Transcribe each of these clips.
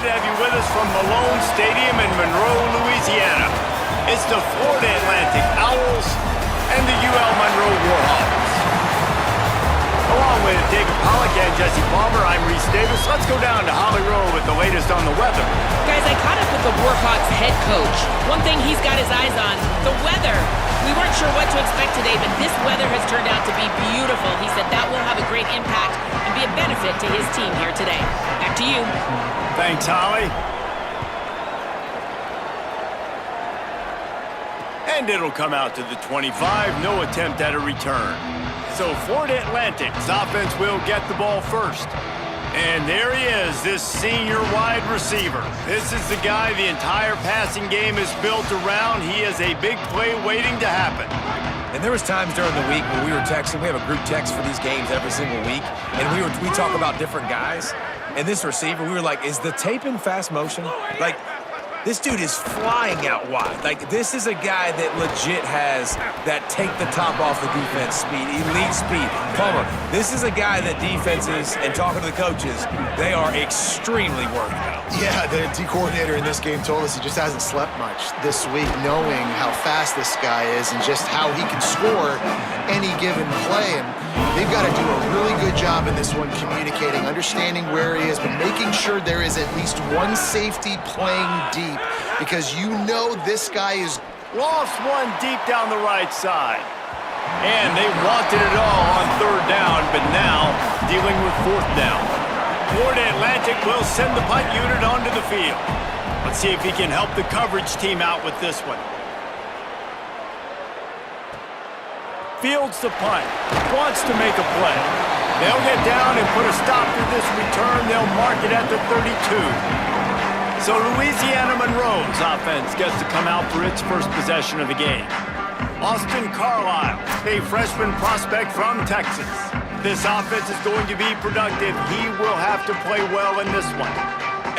glad to have you with us from Malone Stadium in Monroe, Louisiana. It's the Florida Atlantic Owls and the UL Monroe Warhawks. Along with David Pollack and Jesse Palmer, I'm Reese Davis. Let's go down to Holly Rowe with the latest on the weather. Guys, I caught up with the Warhawks head coach. One thing he's got his eyes on, the weather. We weren't sure what to expect today, but this weather has turned out to be beautiful. He said that will have a great impact and be a benefit to his team here today. Back to you. Thanks, Holly. And it'll come out to the 25, no attempt at a return. So Florida Atlantic's offense will get the ball first. And there he is, this senior wide receiver. This is the guy the entire passing game is built around. He is a big play waiting to happen. And there was times during the week when we were texting. We have a group text for these games every single week. And we talk about different guys. And this receiver, we were like, is the tape in fast motion? Like, this dude is flying out wide. Like, this is a guy that legit has that take the top off the defense speed, elite speed. Palmer, this is a guy that defenses, and talking to the coaches, they are extremely worried about. Yeah, the D coordinator in this game told us he just hasn't slept much this week, knowing how fast this guy is and just how he can score any given play. And they've got to do a really good job in this one communicating, understanding where he is, but making sure there is at least one safety playing deep, because you know this guy is... Lost one deep down the right side. And they wanted it all on third down, but now dealing with fourth down. Florida Atlantic will send the punt unit onto the field. Let's see if he can help the coverage team out with this one. Fields the punt, wants to make a play. They'll get down and put a stop to this return. They'll mark it at the 32. So Louisiana Monroe's offense gets to come out for its first possession of the game. Austin Carlisle, a freshman prospect from Texas. This offense is going to be productive. He will have to play well in this one.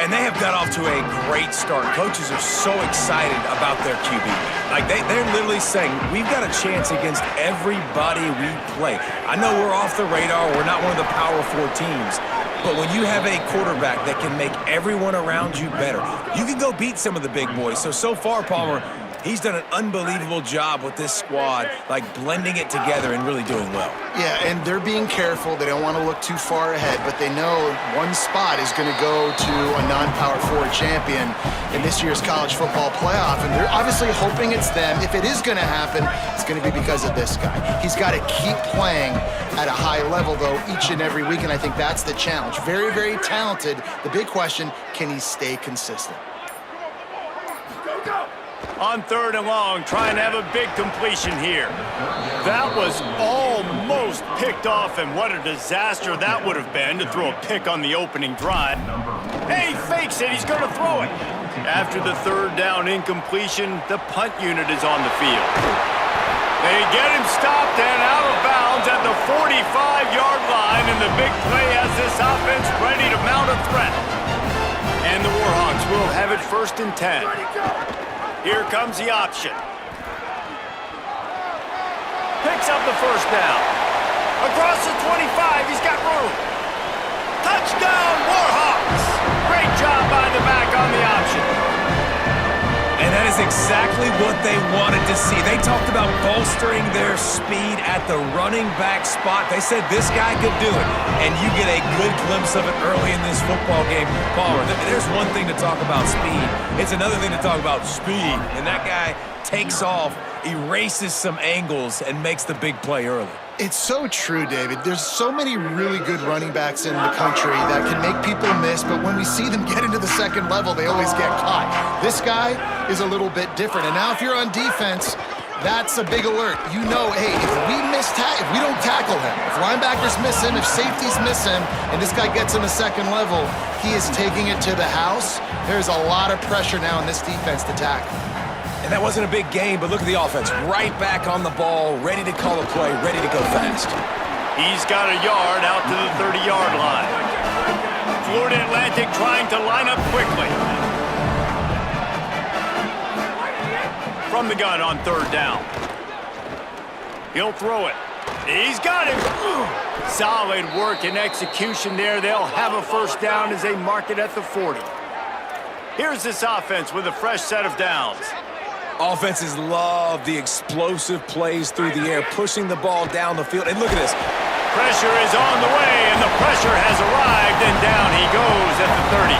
And they have got off to a great start. Coaches are so excited about their QB. Like, they're literally saying, we've got a chance against everybody we play. I know we're off the radar. We're not one of the Power 4 teams. But when you have a quarterback that can make everyone around you better, you can go beat some of the big boys. So far, Palmer, he's done an unbelievable job with this squad, like blending it together and really doing well. Yeah, and they're being careful. They don't want to look too far ahead, but they know one spot is going to go to a non-Power 4 champion in this year's college football playoff, and they're obviously hoping it's them. If it is going to happen, it's going to be because of this guy. He's got to keep playing at a high level, though, each and every week, and I think that's the challenge. Very, very talented. The big question, can he stay consistent? On third and long, trying to have a big completion here. That was almost picked off, and what a disaster that would have been to throw a pick on the opening drive. Hey, he fakes it. He's going to throw it. After the third down incompletion, the punt unit is on the field. They get him stopped and out of bounds at the 45-yard line, and the big play has this offense ready to mount a threat. And the Warhawks will have it 1st and 10. Here comes the option. Picks up the first down. Across the 25, he's got room. Touchdown, Warhawks! Great job by the back on the option. And that is exactly what they wanted to see. They talked about bolstering their speed at the running back spot. They said this guy could do it. And you get a good glimpse of it early in this football game. Palmer, there's one thing to talk about speed. It's another thing to talk about speed. And that guy takes off, erases some angles, and makes the big play early. It's so true, David. There's so many really good running backs in the country that can make people miss, but when we see them get into the second level, they always get caught. This guy is a little bit different. And now if you're on defense, that's a big alert. You know, hey, if we don't tackle him, if linebackers miss him, if safeties miss him, and this guy gets in the second level, he is taking it to the house. There's a lot of pressure now in this defense to tackle. And that wasn't a big game, but look at the offense. Right back on the ball, ready to call a play, ready to go fast. He's got a yard out to the 30-yard line. Florida Atlantic trying to line up quickly. From the gun on third down. He'll throw it. He's got it. Solid work and execution there. They'll have a first down as they mark it at the 40. Here's this offense with a fresh set of downs. Offenses love the explosive plays through the air, pushing the ball down the field. And look at this. Pressure is on the way, and the pressure has arrived, and down he goes at the 30.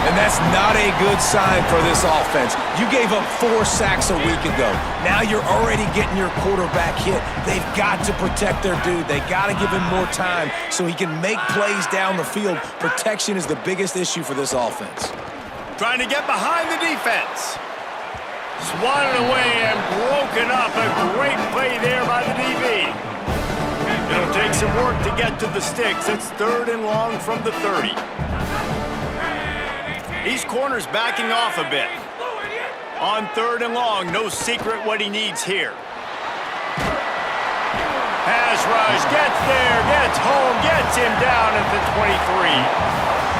And that's not a good sign for this offense. You gave up 4 sacks a week ago. Now you're already getting your quarterback hit. They've got to protect their dude. They got to give him more time so he can make plays down the field. Protection is the biggest issue for this offense. Trying to get behind the defense. Swatted away and broken up. A great play there by the DB. It'll take some work to get to the sticks. It's 3rd and long from the 30. These corners backing off a bit. On 3rd and long, no secret what he needs here. Pass rush, gets there, gets home, gets him down at the 23.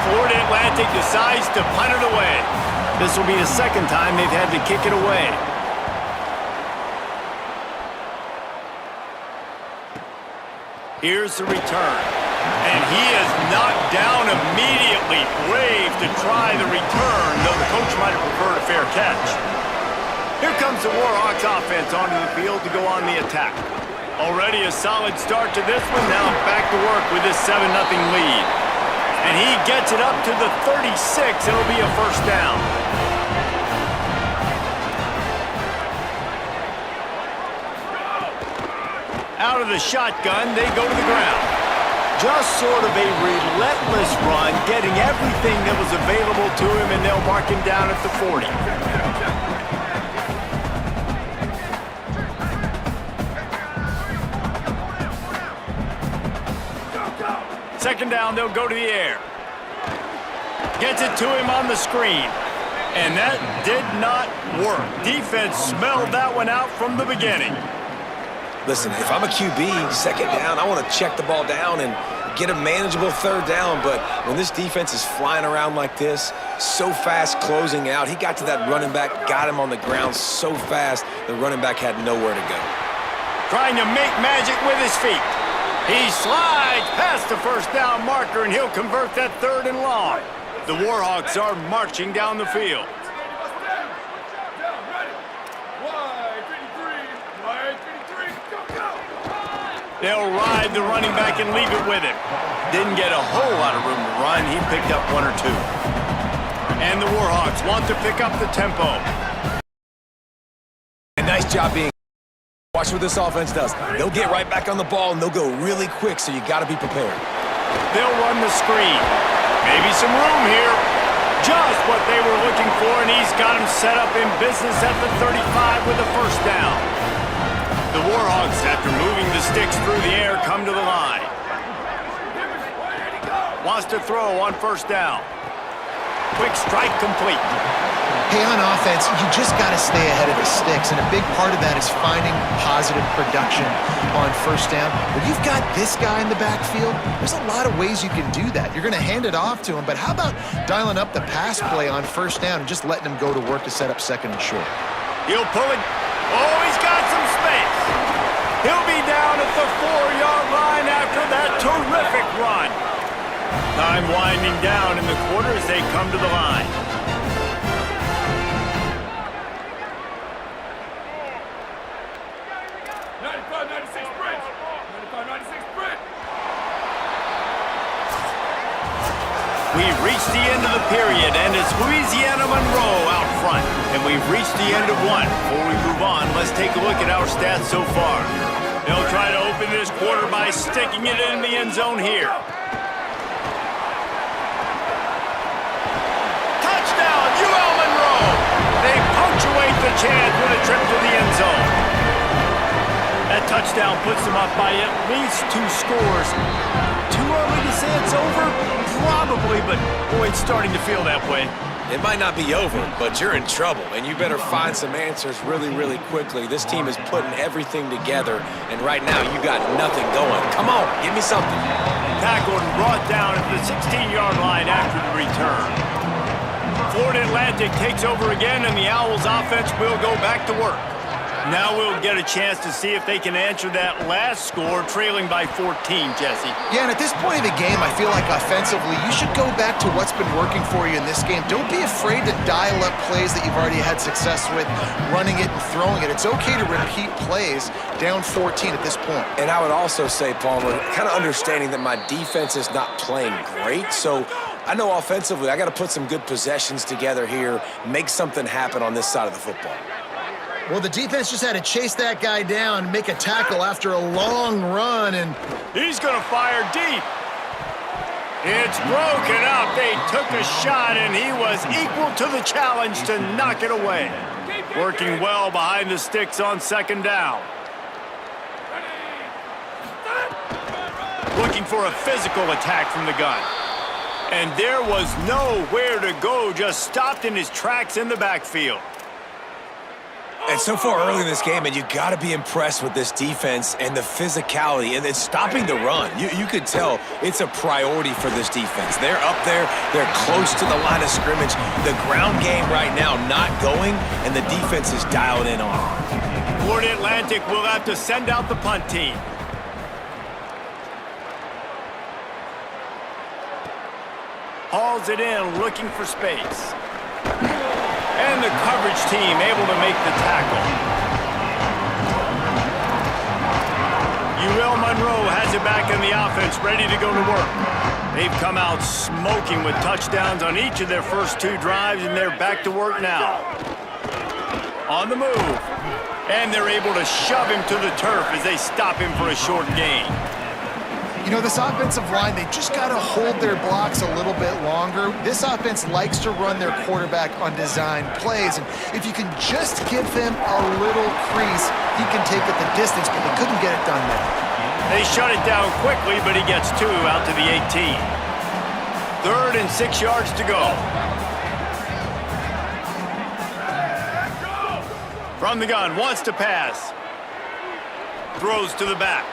Florida Atlantic decides to punt it away. This will be the 2nd time they've had to kick it away. Here's the return. And he is knocked down immediately. Brave to try the return, though the coach might have preferred a fair catch. Here comes the Warhawks offense onto the field to go on the attack. Already a solid start to this one. Now back to work with this 7-0 lead. And he gets it up to the 36. It'll be a 1st down. Out of the shotgun, they go to the ground. Just sort of a relentless run, getting everything that was available to him, and they'll mark him down at the 40. 2nd down, they'll go to the air. Gets it to him on the screen. And that did not work. Defense smelled that one out from the beginning. Listen, if I'm a QB, 2nd down, I want to check the ball down and get a manageable 3rd down. But when this defense is flying around like this, so fast closing out, he got to that running back, got him on the ground so fast, the running back had nowhere to go. Trying to make magic with his feet. He slides past the 1st down marker, and he'll convert that 3rd and long. The Warhawks are marching down the field. They'll ride the running back and leave it with him. Didn't get a whole lot of room to run. He picked up 1 or 2. And the Warhawks want to pick up the tempo. A nice job being. Watch what this offense does. They'll get right back on the ball, and they'll go really quick, so you got to be prepared. They'll run the screen. Maybe some room here. Just what they were looking for, and he's got him set up in business at the 35 with a 1st down. The Warhawks, after moving the sticks through the air, come to the line. Wants to throw on 1st down. Quick strike complete. Hey, on offense, you just got to stay ahead of the sticks, and a big part of that is finding positive production on 1st down. When you've got this guy in the backfield, there's a lot of ways you can do that. You're going to hand it off to him, but how about dialing up the pass play on 1st down and just letting him go to work to set up 2nd and short? He'll pull it. Oh, he's got some space. He'll be down at the 4-yard line after that terrific run. Time winding down in the quarter as they come to the line. We've reached the end of the period, and it's Louisiana Monroe out front. And we've reached the end of one. Before we move on, let's take a look at our stats so far. They'll try to open this quarter by sticking it in the end zone here. Touchdown, UL Monroe! They punctuate the chance with a trip to the end zone. That touchdown puts them up by at least 2 scores. Too early to say it's over? Probably, but boy, it's starting to feel that way. It might not be over, but you're in trouble, and you better find some answers really, really quickly. This team is putting everything together, and right now you got nothing going. Come on, give me something. Tackled and brought down at the 16-yard line after the return. Florida Atlantic takes over again, and the Owls offense will go back to work. Now we'll get a chance to see if they can answer that last score, trailing by 14, Jesse. Yeah, and at this point of the game, I feel like offensively, you should go back to what's been working for you in this game. Don't be afraid to dial up plays that you've already had success with, running it and throwing it. It's okay to repeat plays down 14 at this point. And I would also say, Palmer, kind of understanding that my defense is not playing great, so I know offensively I got to put some good possessions together here, make something happen on this side of the football. Well, the defense just had to chase that guy down, make a tackle after a long run, and he's going to fire deep. It's broken up. They took a shot, and he was equal to the challenge to knock it away. Working well behind the sticks on second down. Looking for a physical attack from the gun. And there was nowhere to go, just stopped in his tracks in the backfield. And so far early in this game, and you got to be impressed with this defense and the physicality and then stopping the run. You could tell it's a priority for this defense. They're up there. They're close to the line of scrimmage. The ground game right now not going, and the defense is dialed in on it. Florida Atlantic will have to send out the punt team. Hauls it in, looking for space. And the coverage team able to make the tackle. UL Monroe has it back in the offense, ready to go to work. They've come out smoking with touchdowns on each of their first two drives, and they're back to work now. On the move. And they're able to shove him to the turf as they stop him for a short gain. you know, this offensive line, they just got to hold their blocks a little bit longer. This offense likes to run their quarterback on design plays, and if you can just give them a little crease, he can take it the distance, but they couldn't get it done there. They shut it down quickly, but he gets 2 out to the 18. 3rd and 6 yards to go. From the gun, wants to pass. Throws to the back.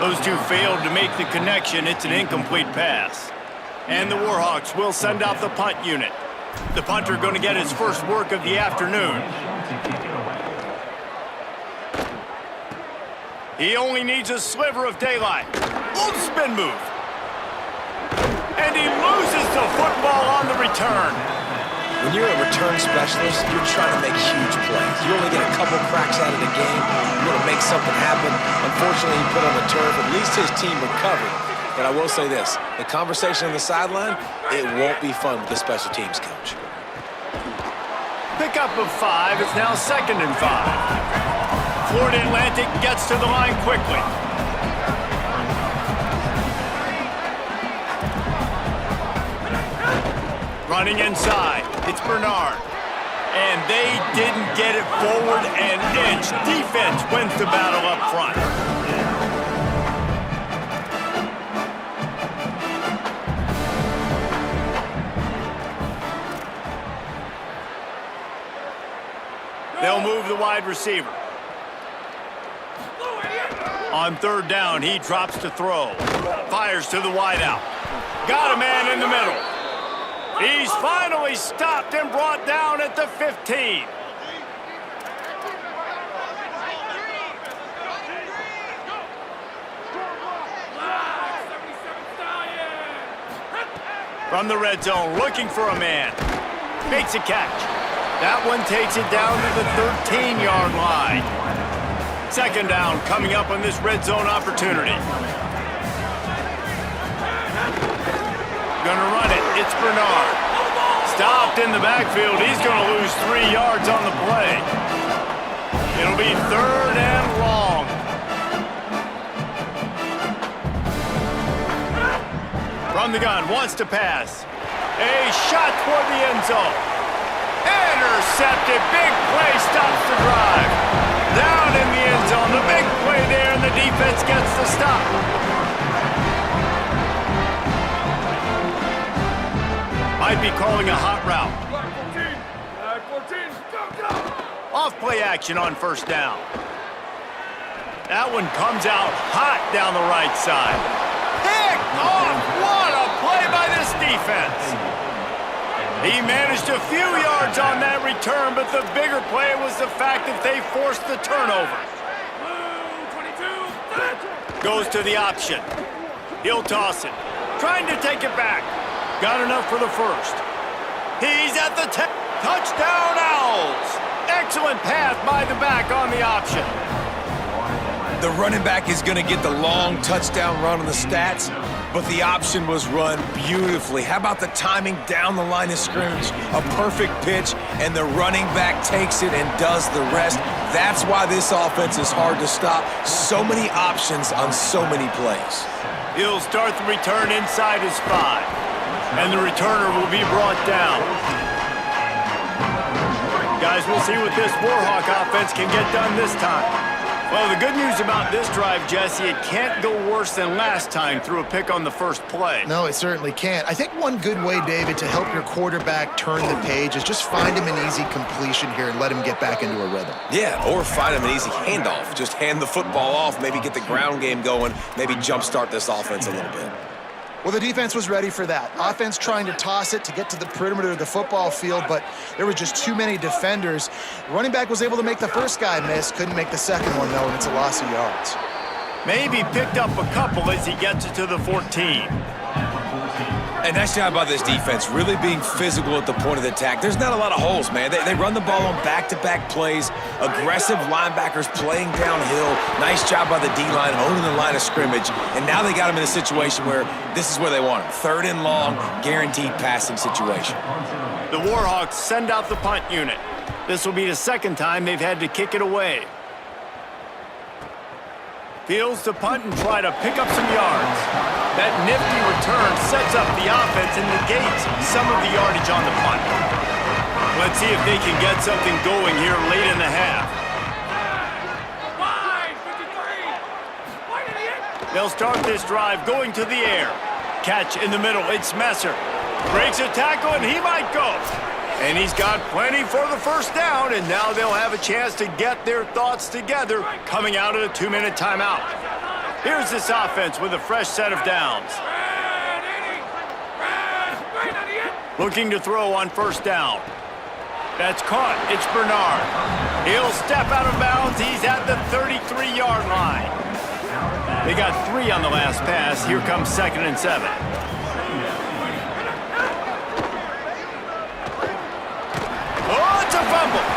Those two failed to make the connection. It's an incomplete pass. And the Warhawks will send out the punt unit. The punter going to get his first work of the afternoon. He only needs a sliver of daylight. Little spin move. And he loses the football on the return. When you're a return specialist, you're trying to make huge plays. You only get a couple cracks out of the game. You want to make something happen. Unfortunately, he put on the turf. At least his team recovered. But I will say this, the conversation on the sideline, it won't be fun with the special teams coach. Pickup of 5. It's now 2nd and 5. Florida Atlantic gets to the line quickly. Running inside, it's Bernard. And they didn't get it forward an inch. Defense wins the battle up front. They'll move the wide receiver. On 3rd down, he drops to throw. Fires to the wideout. Got a man in the middle. He's finally stopped and brought down at the 15. From the red zone, looking for a man. Makes a catch. That one takes it down to the 13-yard line. 2nd down coming up on this red zone opportunity. Gonna run it. It's Bernard. Stopped in the backfield. He's gonna lose 3 yards on the play. It'll be 3rd and long. From the gun, wants to pass. A shot toward the end zone. Intercepted. Big play stops the drive. Down in the end zone. The big play there, and the defense gets the stop. Might be calling a hot route. Off play action on 1st down. That one comes out hot down the right side. Picked off! What a play by this defense! He managed a few yards on that return, but the bigger play was the fact that they forced the turnover. Goes to the option. He'll toss it. Trying to take it back. Got enough for the first. He's at the touchdown Owls. Excellent pass by the back on the option. The running back is going to get the long touchdown run on the stats, but the option was run beautifully. How about the timing down the line of scrimmage? A perfect pitch, and the running back takes it and does the rest. That's why this offense is hard to stop. So many options on so many plays. He'll start the return inside his 5, and the returner will be brought down. Guys, we'll see what this Warhawk offense can get done this time. Well, the good news about this drive, Jesse, it can't go worse than last time through a pick on the first play. No, it certainly can't. I think one good way, David, to help your quarterback turn the page is just find him an easy completion here and let him get back into a rhythm. Yeah, or find him an easy handoff. Just hand the football off, maybe get the ground game going, maybe jumpstart this offense a little bit. Well, the defense was ready for that. Offense trying to toss it to get to the perimeter of the football field, but there were just too many defenders. Running back was able to make the first guy miss, couldn't make the second one, though, and it's a loss of yards. Maybe picked up a couple as he gets it to the 14. And nice job by this defense, really being physical at the point of the attack. There's not a lot of holes, man. They run the ball on back-to-back plays, aggressive linebackers playing downhill. Nice job by the D-line, owning the line of scrimmage. And now they got him in a situation where this is where they want him. 3rd and long, guaranteed passing situation. The Warhawks send out the punt unit. This will be the second time they've had to kick it away. Fields to punt and try to pick up some yards. That nifty return sets up the offense and negates some of the yardage on the punt. Let's see if they can get something going here late in the half. They'll start this drive going to the air. Catch in the middle, it's Messer. Breaks a tackle and he might go. And he's got plenty for the first down, and now they'll have a chance to get their thoughts together coming out of the 2-minute timeout. Here's this offense with a fresh set of downs. Looking to throw on first down. That's caught. It's Bernard. He'll step out of bounds. He's at the 33-yard line. They got 3 on the last pass. Here comes 2nd and 7. Oh, it's a fumble.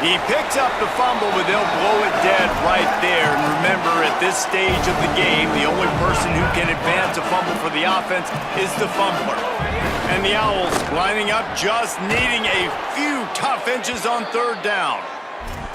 He picks up the fumble, but they'll blow it dead right there. And remember, at this stage of the game, the only person who can advance a fumble for the offense is the fumbler. And the Owls lining up, just needing a few tough inches on 3rd down.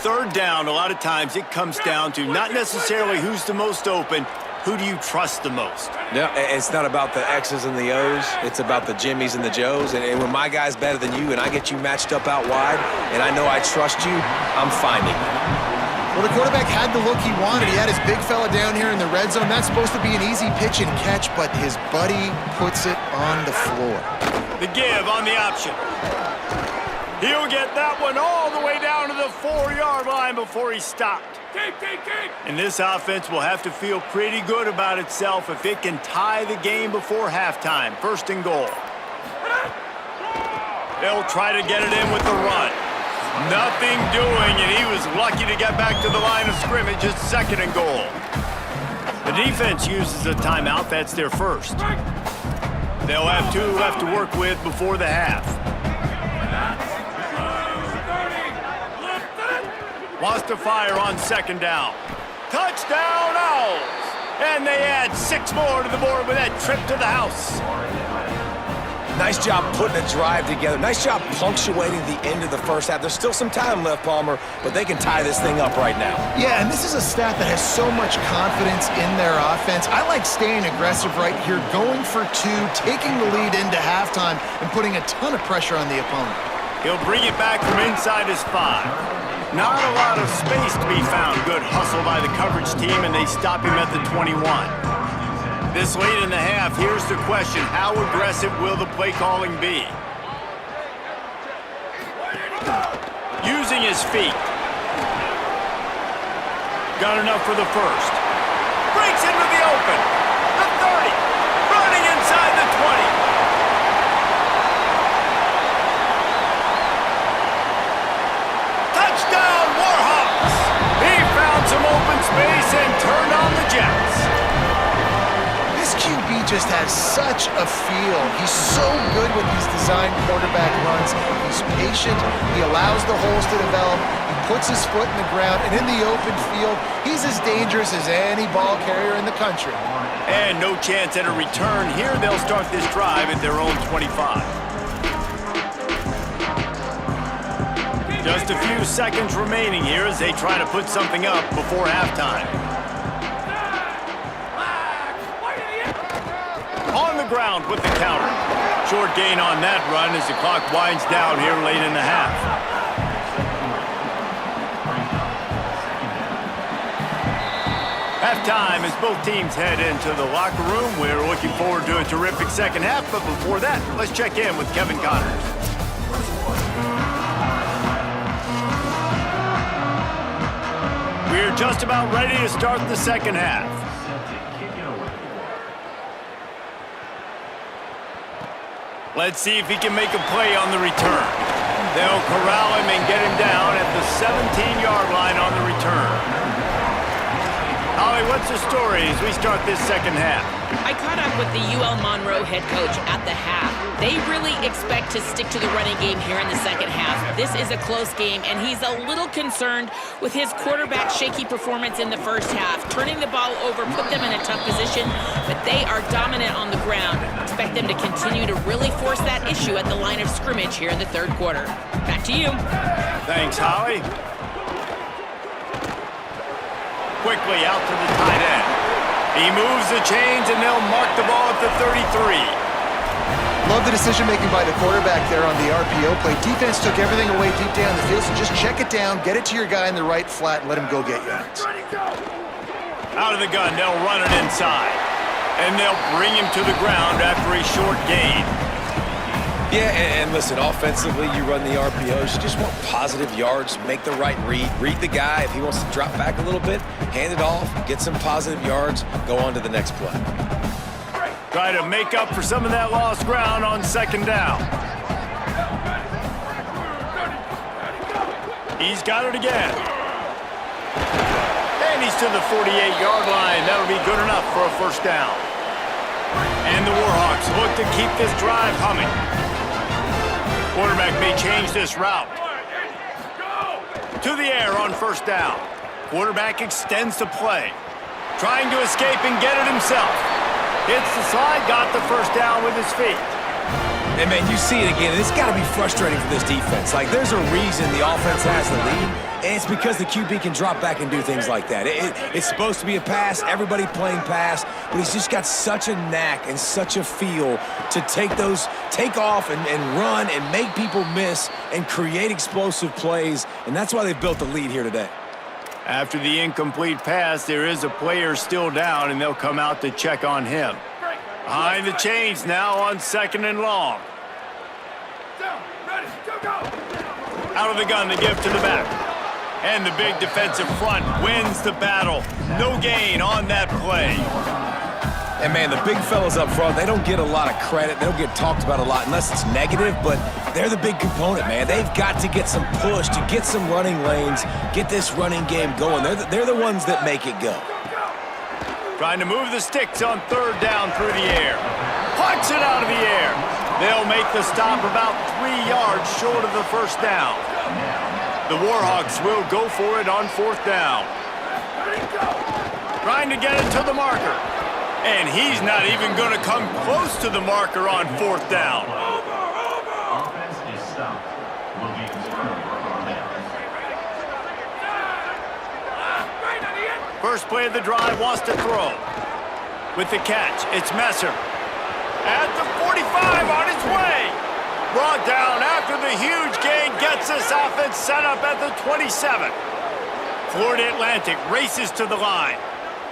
3rd down, a lot of times it comes down to not necessarily who's the most open, who do you trust the most? No, it's not about the X's and the O's. It's about the Jimmys and the Joes. And when my guy's better than you and I get you matched up out wide and I know I trust you, I'm finding you. Well, the quarterback had the look he wanted. He had his big fella down here in the red zone. That's supposed to be an easy pitch and catch, but his buddy puts it on the floor. The give on the option. He'll get that one all the way down to the 4-yard line before he stopped. And this offense will have to feel pretty good about itself if it can tie the game before halftime. 1st and goal. They'll try to get it in with the run. Nothing doing, and he was lucky to get back to the line of scrimmage. It's 2nd and goal. The defense uses a timeout. That's their first. They'll have 2 left to work with before the half. Wants to fire on 2nd down. Touchdown Owls! And they add 6 more to the board with that trip to the house. Nice job putting a drive together. Nice job punctuating the end of the first half. There's still some time left, Palmer, but they can tie this thing up right now. Yeah, and this is a staff that has so much confidence in their offense. I like staying aggressive right here, going for 2, taking the lead into halftime, and putting a ton of pressure on the opponent. He'll bring it back from inside his 5. Not a lot of space to be found. Good hustle by the coverage team, and they stop him at the 21. This late in the half, here's the question. How aggressive will the play calling be? Using his feet. Got enough for the first. Breaks into the open. The 30. Running inside the 20. QB just has such a feel. He's so good with these design quarterback runs. He's patient. He allows the holes to develop. He puts his foot in the ground, and in the open field, he's as dangerous as any ball carrier in the country. And no chance at a return. Here they'll start this drive at their own 25. Just a few seconds remaining here as they try to put something up before halftime. On the ground with the counter. Short gain on that run as the clock winds down here late in the half. Halftime as both teams head into the locker room. We're looking forward to a terrific second half, but before that, let's check in with Kevin Connors. We're just about ready to start the second half. Let's see if he can make a play on the return. They'll corral him and get him down at the 17-yard line on the return. Holly, what's the story as we start this second half? I caught up with the UL Monroe head coach at the half. They really expect to stick to the running game here in the second half. This is a close game, and he's a little concerned with his quarterback's shaky performance in the first half. Turning the ball over put them in a tough position, but they are dominant on the ground. Expect them to continue to really force that issue at the line of scrimmage here in the third quarter. Back to you. Thanks, Holly. Quickly out to the tight end. He moves the chains, and they'll mark the ball at the 33. Love the decision-making by the quarterback there on the RPO play. Defense took everything away deep down the field, so just check it down, get it to your guy in the right flat, and let him go get yards. Out of the gun, they'll run it inside. And they'll bring him to the ground after a short gain. Yeah, and listen, offensively, you run the RPOs. You just want positive yards, make the right read the guy. If he wants to drop back a little bit, hand it off, get some positive yards, go on to the next play. Try to make up for some of that lost ground on second down. He's got it again. And he's to the 48-yard line. That'll be good enough for a first down. And the Warhawks look to keep this drive humming. Quarterback may change this route. To the air on first down. Quarterback extends the play. Trying to escape and get it himself. Hits the slide, got the first down with his feet. And, man, you see it again. It's got to be frustrating for this defense. Like, there's a reason the offense has the lead, and it's because the QB can drop back and do things like that. It's supposed to be a pass, everybody playing pass, but he's just got such a knack and such a feel to take off and run and make people miss and create explosive plays, and that's why they've built the lead here today. After the incomplete pass, there is a player still down, and they'll come out to check on him. Behind the chains now on second and long. Out of the gun to give to the back. And the big defensive front wins the battle. No gain on that play. And, man, the big fellas up front, they don't get a lot of credit. They don't get talked about a lot unless it's negative, but they're the big component, man. They've got to get some push, to get some running lanes, get this running game going. They're the ones that make it go. Trying to move the sticks on third down through the air. Punch it out of the air. They'll make the stop about 3 yards short of the first down. The Warhawks will go for it on fourth down. Trying to get it to the marker. And he's not even going to come close to the marker on fourth down. First play of the drive wants to throw. With the catch, it's Messer. At the 45 on his way. Brought down after the huge gain gets this offense set up at the 27. Florida Atlantic races to the line.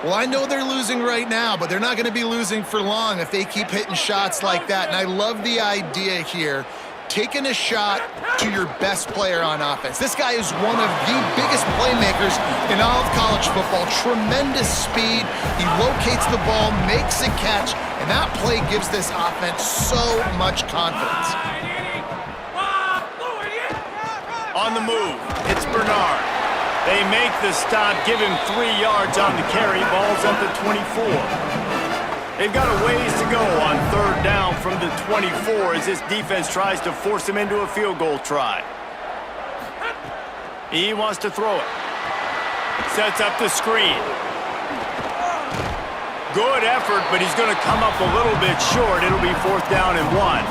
Well, I know they're losing right now, but they're not going to be losing for long if they keep hitting shots like that. And I love the idea here, taking a shot to your best player on offense. This guy is one of the biggest playmakers in all of college football. Tremendous speed. He locates the ball, makes a catch, and that play gives this offense so much confidence. On the move, it's Bernard. They make the stop, give him 3 yards on the carry. Ball's at the 24. They've got a ways to go on third down from the 24 as this defense tries to force him into a field goal try. He wants to throw it. Sets up the screen. Good effort, but he's going to come up a little bit short. It'll be 4th down and 1.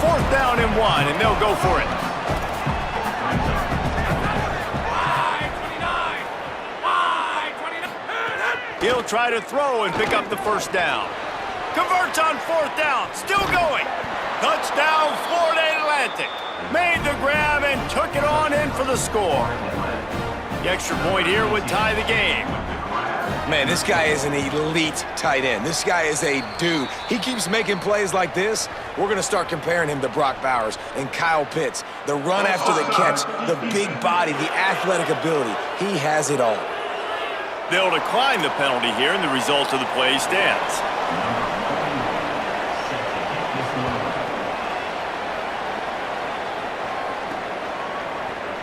4th down and 1, and they'll go for it. He'll try to throw and pick up the 1st down. Converts on 4th down. Still going. Touchdown, Florida Atlantic. Made the grab and took it on in for the score. The extra point here would tie the game. Man, this guy is an elite tight end. This guy is a dude. He keeps making plays like this. We're going to start comparing him to Brock Bowers and Kyle Pitts. The run after the catch, the big body, the athletic ability. He has it all. They'll decline the penalty here, and the result of the play stands.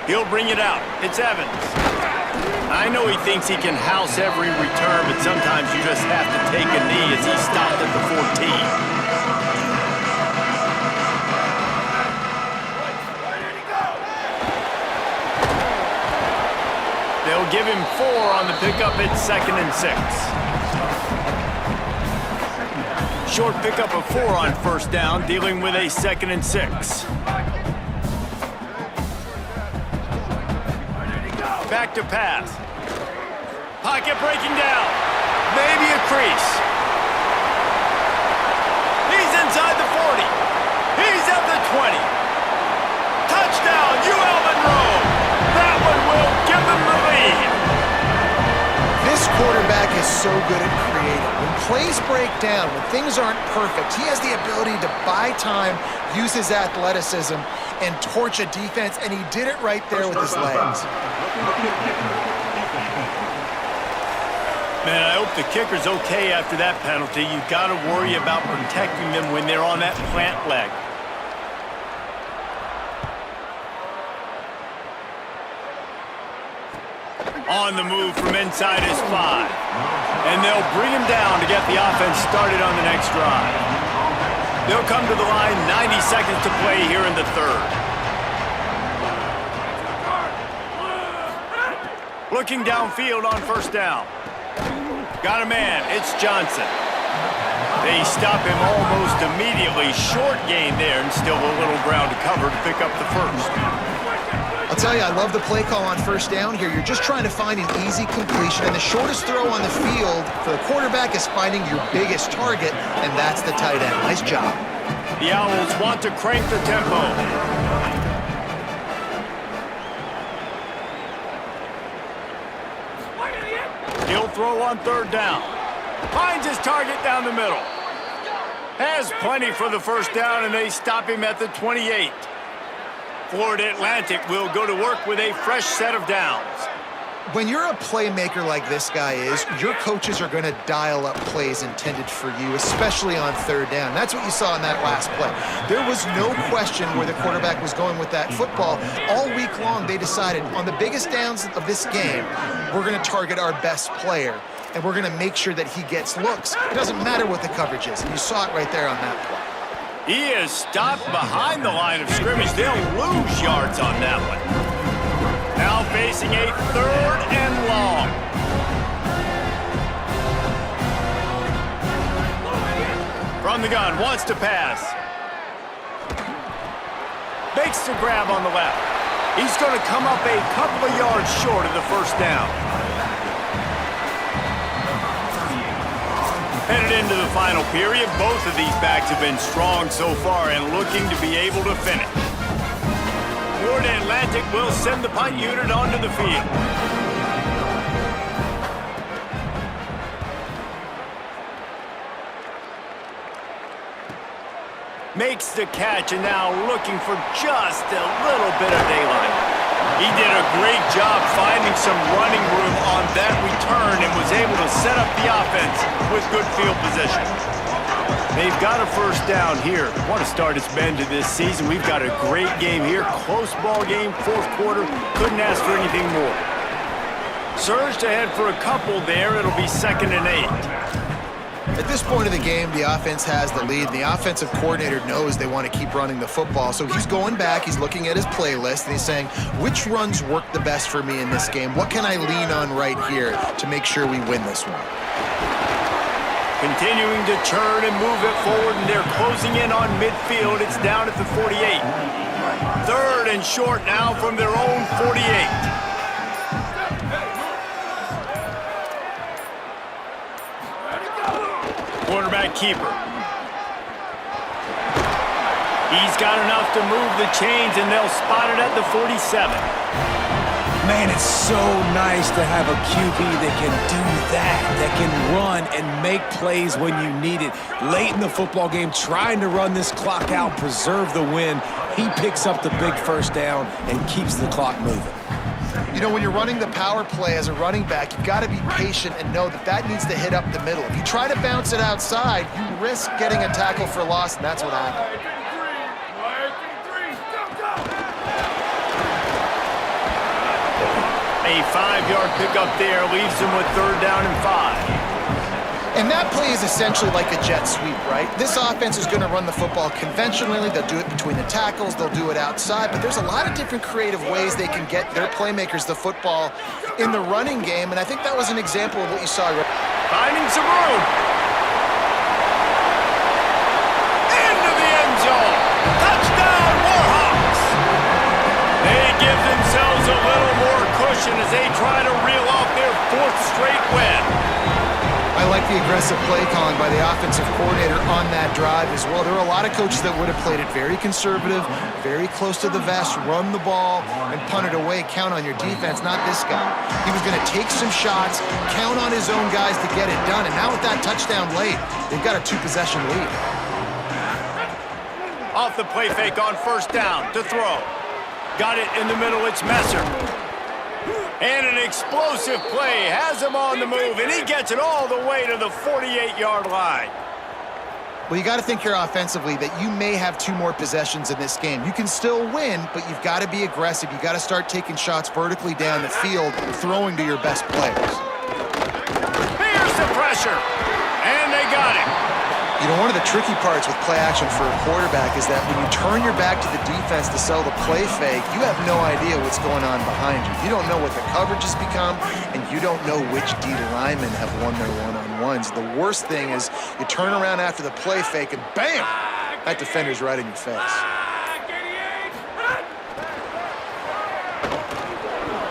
He'll bring it out. It's Evans. I know he thinks he can house every return, but sometimes you just have to take a knee as he stopped at the 14. They'll give him 4 on the pickup at 2nd and 6. Short pickup of 4 on 1st down, dealing with a 2nd and 6. Back to pass. Pocket breaking down. Maybe a crease. He's inside the 40. He's at the 20. Touchdown, UL Monroe. That one will give them the lead. This quarterback is so good at creating. When plays break down, when things aren't perfect, he has the ability to buy time, use his athleticism, and torch a defense, and he did it right there with his legs. Man, I hope the kicker's okay after that penalty. You've got to worry about protecting them when they're on that plant leg. On the move from inside his 5. And they'll bring him down to get the offense started on the next drive. They'll come to the line, 90 seconds to play here in the 3rd. Looking downfield on 1st down. Got a man, it's Johnson. They stop him almost immediately. Short gain there and still a little ground to cover to pick up the 1st. I'll tell you, I love the play call on 1st down here. You're just trying to find an easy completion, and the shortest throw on the field for the quarterback is finding your biggest target, and that's the tight end. Nice job. The Owls want to crank the tempo. He'll throw on 3rd down. Finds his target down the middle. Has plenty for the 1st down, and they stop him at the 28. Florida Atlantic will go to work with a fresh set of downs. When you're a playmaker like this guy is, your coaches are going to dial up plays intended for you, especially on 3rd down. That's what you saw in that last play. There was no question where the quarterback was going with that football. All week long, they decided on the biggest downs of this game, we're going to target our best player, and we're going to make sure that he gets looks. It doesn't matter what the coverage is, and you saw it right there on that play. He is stopped behind the line of scrimmage. They'll lose yards on that one. Now facing a 3rd and long. From the gun, wants to pass. Makes the grab on the left. He's going to come up a couple of yards short of the 1st down. Headed into the final period, both of these backs have been strong so far and looking to be able to finish. Florida Atlantic will send the punt unit onto the field. Makes the catch and now looking for just a little bit of daylight. He did a great job finding some running room on that return and was able to set up the offense with good field position. They've got a 1st down here. What a start it's been to this season. We've got a great game here. Close ball game, 4th quarter. Couldn't ask for anything more. Surged ahead for a couple there. It'll be 2nd and 8. At this point of the game, the offense has the lead. The offensive coordinator knows they want to keep running the football. So he's going back, he's looking at his playlist, and he's saying, which runs work the best for me in this game? What can I lean on right here to make sure we win this one? Continuing to churn and move it forward, and they're closing in on midfield. It's down at the 48. Third and short now from their own 48. Quarterback keeper. He's got enough to move the chains, and they'll spot it at the 47. Man, it's so nice to have a QB that can do that can run and make plays when you need it. Late in the football game, trying to run this clock out, preserve the win, he picks up the big first down and keeps the clock moving. You know, when you're running the power play as a running back, you've got to be patient and know that that needs to hit up the middle. If you try to bounce it outside, you risk getting a tackle for loss, and that's what happened. A 5-yard pickup there leaves them with 3rd down and 5. And that play is essentially like a jet sweep, right? This offense is going to run the football conventionally. They'll do it between the tackles. They'll do it outside. But there's a lot of different creative ways they can get their playmakers the football in the running game. And I think that was an example of what you saw. Finding some room. Into the end zone. Touchdown, Warhawks. They give themselves a little more cushion as they try to reel off their 4th straight win. I like the aggressive play calling by the offensive coordinator on that drive as well. There are a lot of coaches that would have played it very conservative, very close to the vest, run the ball, and punt it away. Count on your defense, not this guy. He was going to take some shots, count on his own guys to get it done, and now with that touchdown late, they've got a 2-possession lead. Off the play fake on 1st down to throw. Got it in the middle, it's Messer. And an explosive play has him on the move, and he gets it all the way to the 48-yard line. Well, you got to think here offensively that you may have 2 more possessions in this game. You can still win, but you've got to be aggressive. You got to start taking shots vertically down the field and throwing to your best players. Here's the pressure, and they got it. You know, one of the tricky parts with play action for a quarterback is that when you turn your back to the defense to sell the play fake, you have no idea what's going on behind you. You don't know what the coverage has become, and you don't know which D linemen have won their one-on-ones. The worst thing is you turn around after the play fake, and bam! That defender's right in your face.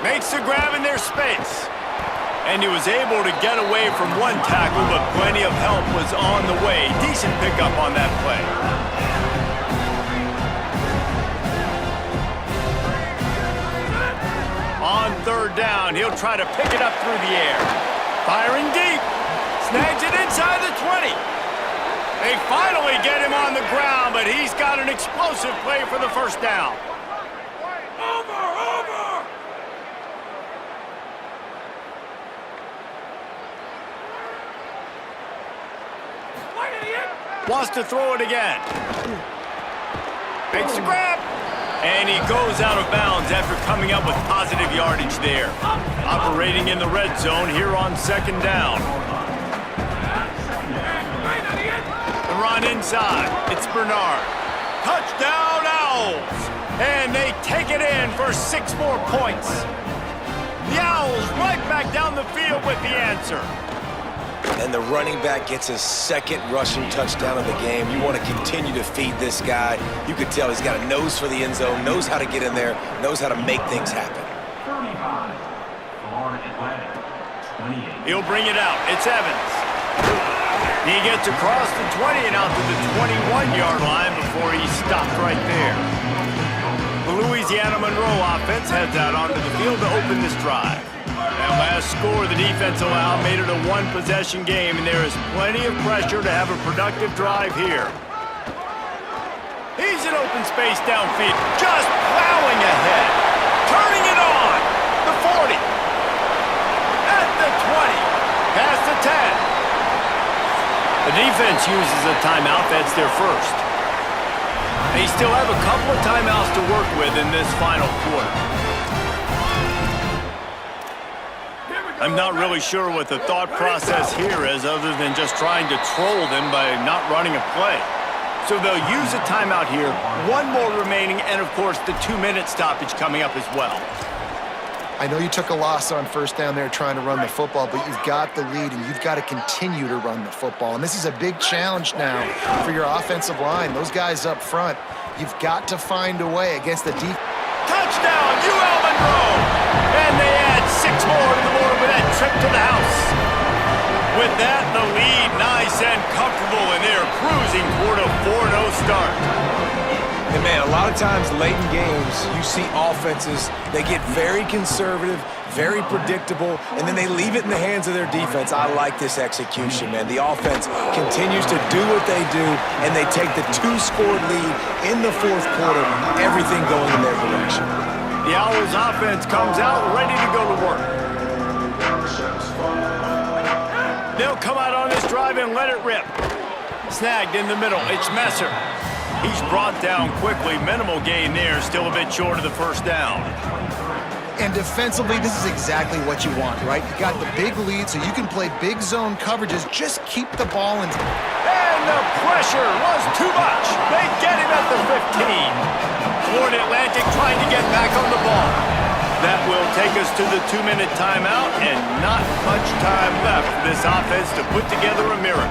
Makes the grab in their space. And he was able to get away from one tackle, but plenty of help was on the way. Decent pickup on that play. On 3rd down, he'll try to pick it up through the air. Firing deep. Snags it inside the 20. They finally get him on the ground, but he's got an explosive play for the 1st down. Wants to throw it again. Makes the grab. And he goes out of bounds after coming up with positive yardage there. Operating in the red zone here on 2nd down. The run inside. It's Bernard. Touchdown, Owls. And they take it in for 6 more points. The Owls right back down the field with the answer. And the running back gets his 2nd rushing touchdown of the game. You want to continue to feed this guy. You could tell he's got a nose for the end zone, knows how to get in there, knows how to make things happen. He'll bring it out. It's Evans. He gets across the 20 and out to the 21-yard line before he's stopped right there. The Louisiana Monroe offense heads out onto the field to open this drive. That last score the defense allowed made it a 1-possession game, and there is plenty of pressure to have a productive drive here. He's in open space downfield, just plowing ahead, turning it on. The 40, at the 20, past the 10. The defense uses a timeout. That's their first. They still have a couple of timeouts to work with in this final quarter. I'm not really sure what the thought process here is other than just trying to troll them by not running a play. So they'll use a timeout here, one more remaining, and of course the 2-minute stoppage coming up as well. I know you took a loss on first down there trying to run the football, but you've got the lead and you've got to continue to run the football. And this is a big challenge now for your offensive line. Those guys up front, you've got to find a way against the deep. Touchdown, UL Monroe! And they add 6 more to the board with that trip to the house. With that, the lead nice and comfortable, and they're cruising toward a 4-0 start. And man, a lot of times late in games, you see offenses, they get very conservative, very predictable, and then they leave it in the hands of their defense. I like this execution, man. The offense continues to do what they do, and they take the 2-score lead in the fourth quarter, everything going in their direction. The Owls offense comes out ready to go to work. They'll come out on this drive and let it rip. Snagged in the middle, it's Messer. He's brought down quickly, minimal gain there, still a bit short of the first down. And defensively, this is exactly what you want, right? You got the big lead, so you can play big zone coverages. Just keep the ball in. And the pressure was too much. They get him at the 15. Florida Atlantic trying to get back on the ball. That will take us to the 2-minute timeout, and not much time left for this offense to put together a miracle.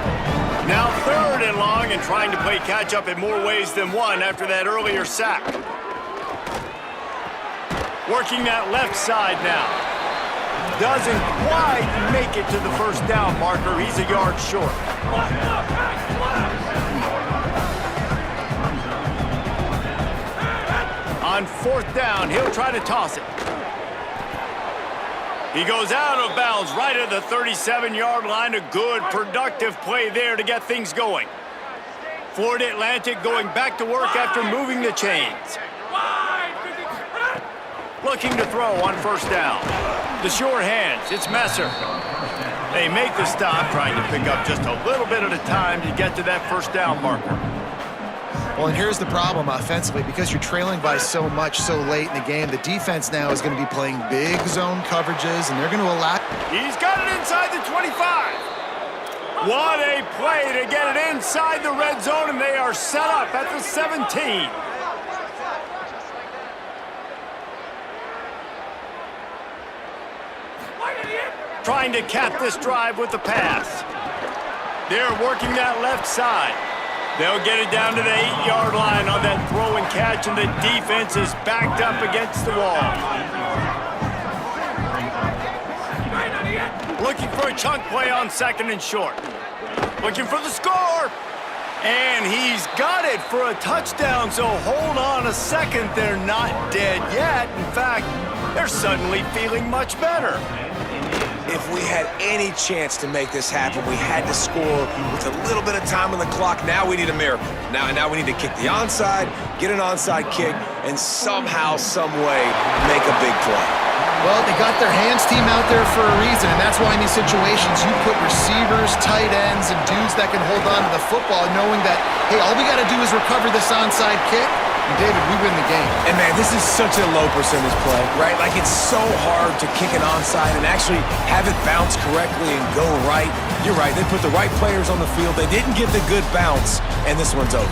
Now 3rd and long, and trying to play catch-up in more ways than one after that earlier sack. Working that left side now. Doesn't quite make it to the first down marker. He's a yard short. On 4th down, he'll try to toss it. He goes out of bounds right at the 37-yard line. A good, productive play there to get things going. Florida Atlantic going back to work after moving the chains. Looking to throw on 1st down. The sure hands, it's Messer. They make the stop, trying to pick up just a little bit at a time to get to that 1st down marker. Well, and here's the problem offensively. Because you're trailing by so much so late in the game, the defense now is going to be playing big zone coverages, and they're going to allow... He's got it inside the 25. What a play to get it inside the red zone, and they are set up at the 17. Trying to cap this drive with the pass. They're working that left side. They'll get it down to the 8-yard line on that throw and catch, and the defense is backed up against the wall. Looking for a chunk play on 2nd and short. Looking for the score. And he's got it for a touchdown, so hold on a second. They're not dead yet. In fact, they're suddenly feeling much better. If we had any chance to make this happen, we had to score with a little bit of time on the clock. Now we need a miracle. Now we need to kick the onside, get an onside kick, and somehow, some way, make a big play. Well, they got their hands team out there for a reason, and that's why in these situations you put receivers, tight ends, and dudes that can hold on to the football, knowing that, hey, all we got to do is recover this onside kick. David, we win the game. And man, this is such a low percentage play, right? Like, it's so hard to kick an onside and actually have it bounce correctly and go right. You're right, they put the right players on the field. They didn't get the good bounce, and this one's over.